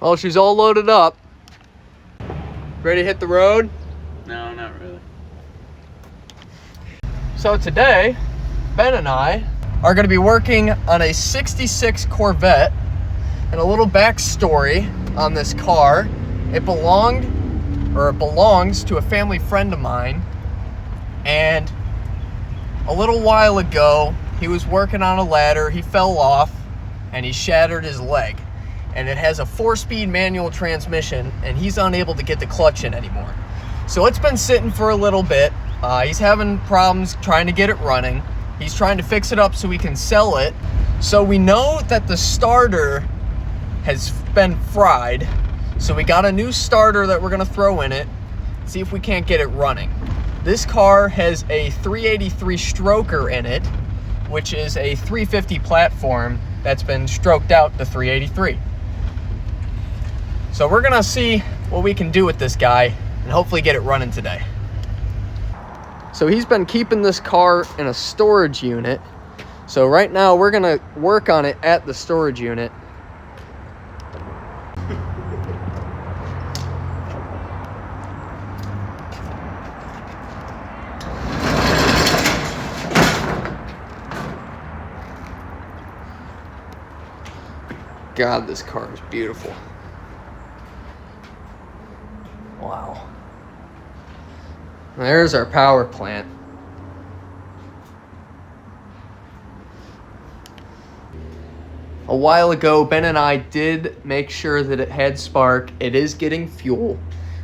Well, she's all loaded up. Ready to hit the road? No, not really. So today, Ben and I are going to be working on a 66 Corvette. And a little backstory on this car. It belongs to a family friend of mine. And a little while ago, he was working on a ladder, he fell off, and he shattered his leg. And it has a 4-speed manual transmission, and he's unable to get the clutch in anymore. So it's been sitting for a little bit. He's having problems trying to get it running. He's trying to fix it up so we can sell it. So we know that the starter has been fried. So we got a new starter that we're gonna throw in it, see if we can't get it running. This car has a 383 stroker in it, which is a 350 platform that's been stroked out to 383. So we're gonna see what we can do with this guy and hopefully get it running today. So he's been keeping this car in a storage unit. So right now we're gonna work on it at the storage unit. God, this car is beautiful. Wow. There's our power plant. A while ago, Ben and I did make sure that it had spark. It is getting fuel.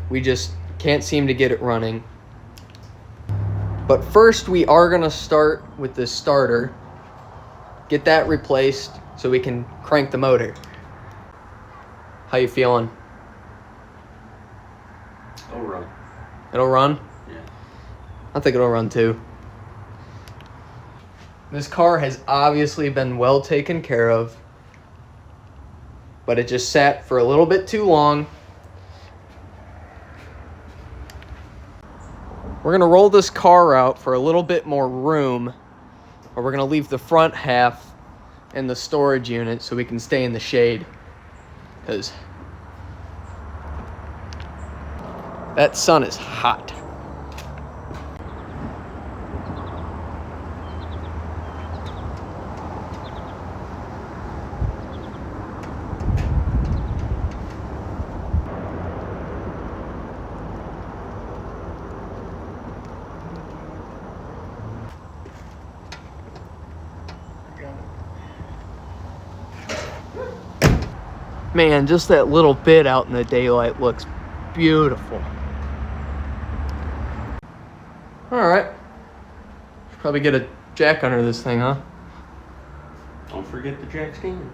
We just can't seem to get it running. But first, we are gonna start with this starter. Get that replaced so we can crank the motor. How you feeling? It'll run. It'll run? Yeah. I think it'll run too. This car has obviously been well taken care of, but it just sat for a little bit too long. We're gonna roll this car out for a little bit more room, or we're gonna leave the front half in the storage unit so we can stay in the shade, because that sun is hot. Man, just that little bit out in the daylight looks beautiful. All right. Should probably get a jack under this thing, huh? Don't forget the jack stands.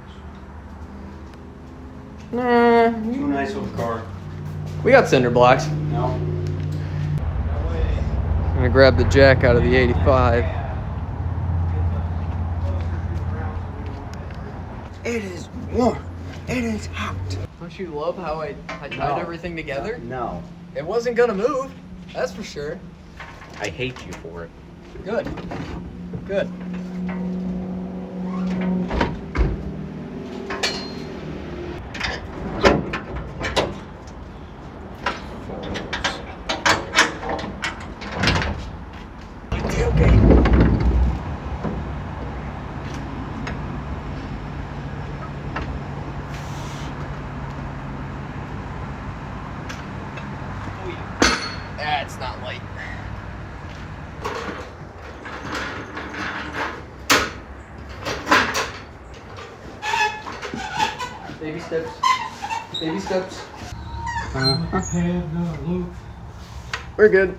Nah. Too nice of a car. We got cinder blocks. No. I'm gonna grab the jack out of the 85. It is warm. It is hot. Don't you love how I tied No. everything together? No. It wasn't gonna move, that's for sure. I hate you for it. Good. Good. That's not light. Baby steps. Baby steps. We're good.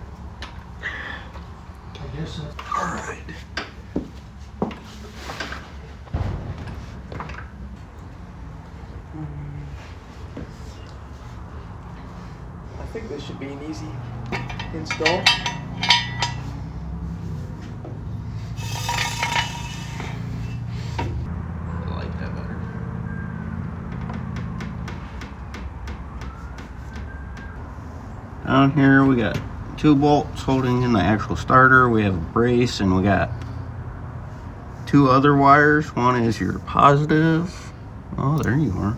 I guess that's All right. I think this should be an easy install. I like that better. Down here we got 2 bolts holding in the actual starter. We have a brace and we got 2 other wires. One is your positive. Oh, there you are.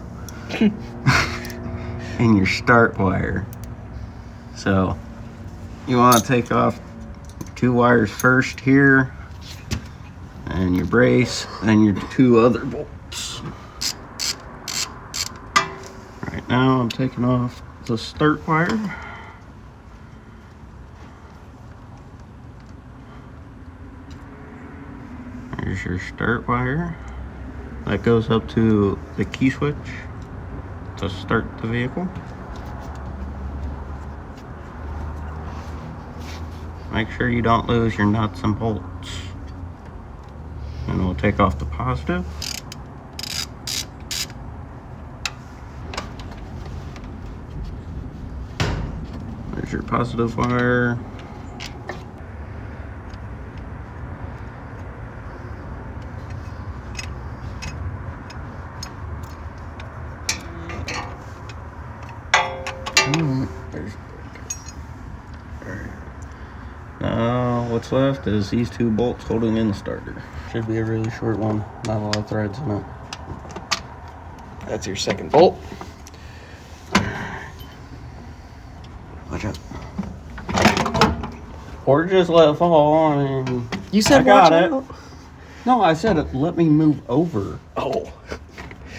and your start wire. So you want to take off 2 wires first here, and your brace, and your 2 other bolts. Right now I'm taking off the start wire. There's your start wire. That goes up to the key switch to start the vehicle. Make sure you don't lose your nuts and bolts. And we'll take off the positive. There's your positive wire. There's now what's left is these 2 bolts holding in the starter. Should be a really short one, not a lot of threads in it. That's your second bolt. Watch out. Or just let it fall. I mean, You said I got watch it. out. No, I said it. Let me move over. Oh.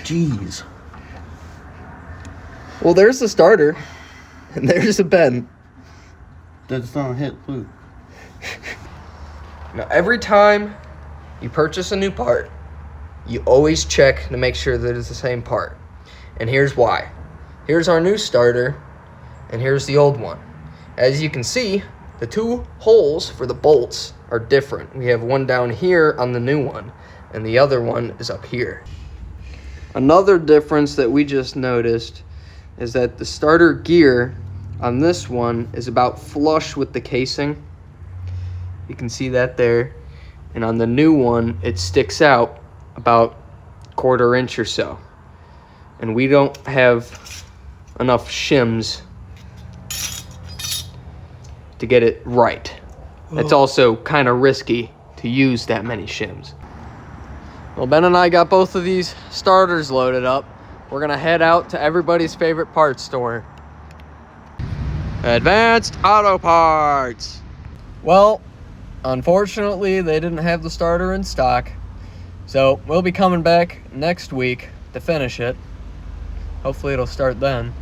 Jeez. Well, there's the starter. And there's the bend. That's not a hit loop. Now, every time you purchase a new part, you always check to make sure that it's the same part. And here's why. Here's our new starter, and here's the old one. As you can see, the 2 holes for the bolts are different. We have one down here on the new one, and the other one is up here. Another difference that we just noticed is that the starter gear on this one is about flush with the casing. You can see that there. And on the new one, it sticks out about 1/4 inch or so. And we don't have enough shims to get it right. It's also kind of risky to use that many shims. Well, Ben and I got both of these starters loaded up. We're gonna head out to everybody's favorite parts store, Advanced Auto Parts. Well, unfortunately, they didn't have the starter in stock, so we'll be coming back next week to finish it. Hopefully it'll start then.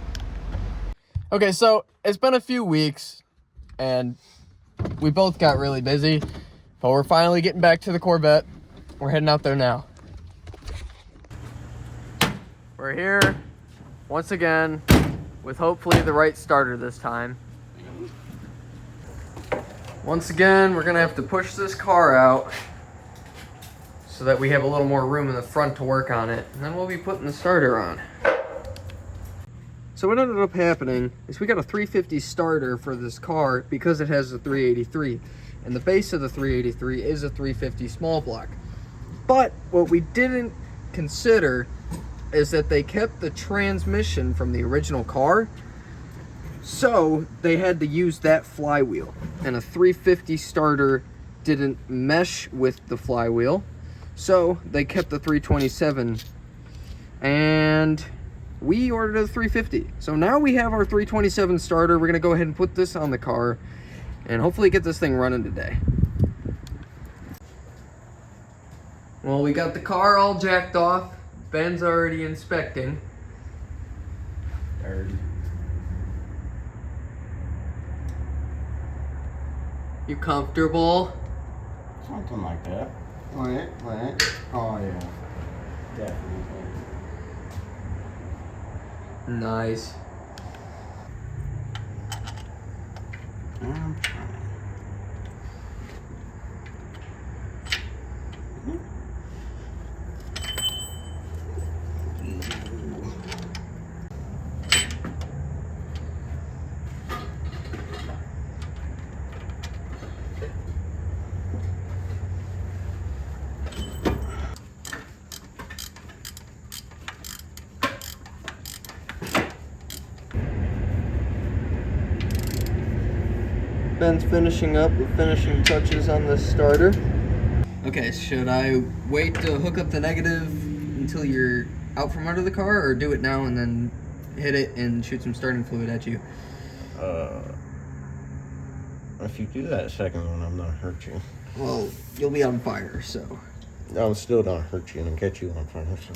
Okay, so it's been a few weeks, and we both got really busy, but we're finally getting back to the Corvette. We're heading out there now. We're here once again with hopefully the right starter this time. Once again, we're gonna have to push this car out so that we have a little more room in the front to work on it, and then we'll be putting the starter on. So what ended up happening is we got a 350 starter for this car because it has a 383, and the base of the 383 is a 350 small block. But what we didn't consider is that they kept the transmission from the original car, so they had to use that flywheel, and a 350 starter didn't mesh with the flywheel, so they kept the 327, and we ordered a 350. So now we have our 327 starter. We're gonna go ahead and put this on the car and hopefully get this thing running today. Well, we got the car all jacked off. Ben's already inspecting. You comfortable? Something like that. Wait. Oh, yeah. Definitely. Nice. Ben's finishing up with finishing touches on this starter. Okay, should I wait to hook up the negative until you're out from under the car, or do it now and then hit it and shoot some starting fluid at you. If you do that second one, I'm not hurt you. Well, you'll be on fire, so. I'm still not hurt you and get you on fire. So.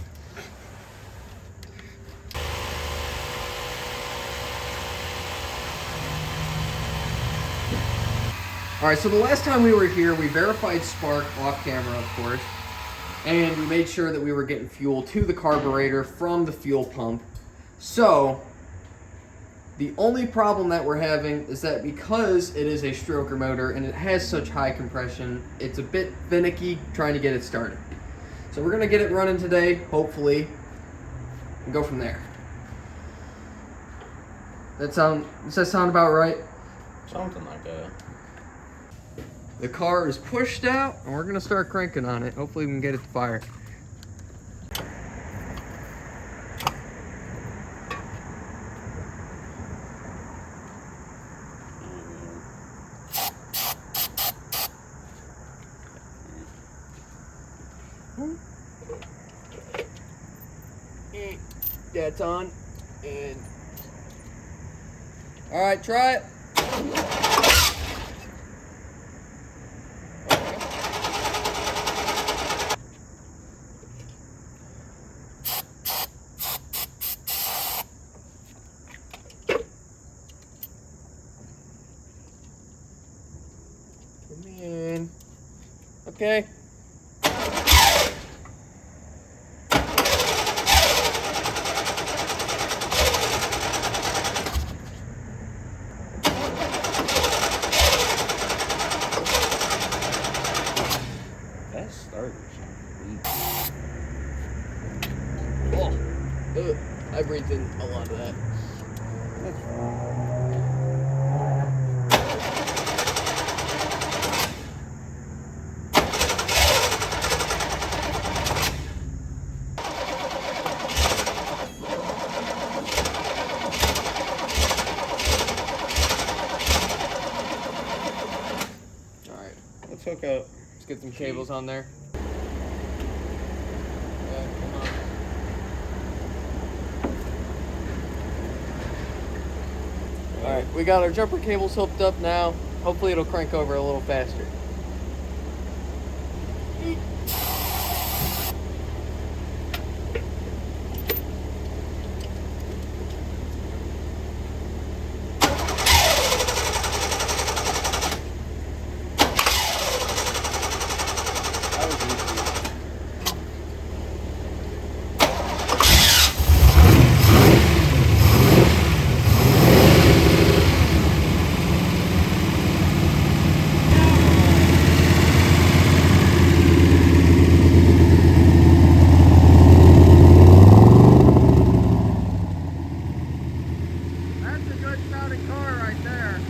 All right, so the last time we were here, we verified spark off camera, of course, and we made sure that we were getting fuel to the carburetor from the fuel pump. So, the only problem that we're having is that because it is a stroker motor and it has such high compression, it's a bit finicky trying to get it started. So we're gonna get it running today, hopefully, and go from there. Does that sound about right? Something like that. The car is pushed out, and we're gonna start cranking on it. Hopefully we can get it to fire. That's on, and all right, try it. Come in. Okay. That starter's weak. Oh, I breathed in a lot of that. Alright, Let's hook up. let's get some cables on there. Yeah, come on. Alright, we got our jumper cables hooked up now. Hopefully it'll crank over a little faster. That's a good sounding car right there.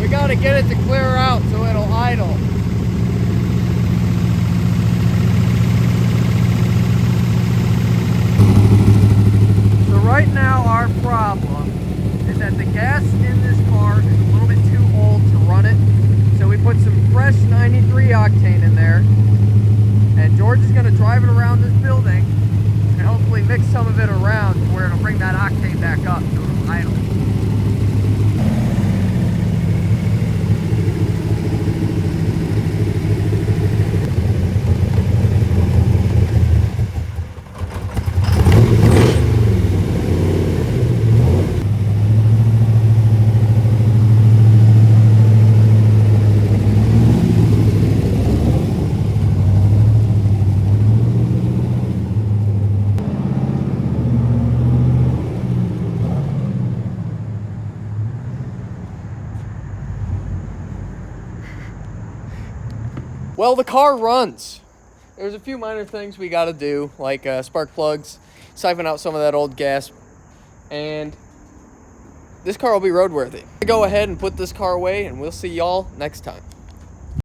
We gotta get it to clear out so it'll idle. So right now our problem is that the gas in this car is a little bit too old to run it. So we put some fresh 93 octane in there. And George is going to drive it around this building and hopefully mix some of it around to where it'll bring that octane back up so it'll idle. Well, the car runs. There's a few minor things we got to do, like spark plugs, siphon out some of that old gas, and this car will be roadworthy. Go ahead and put this car away, and we'll see y'all next time.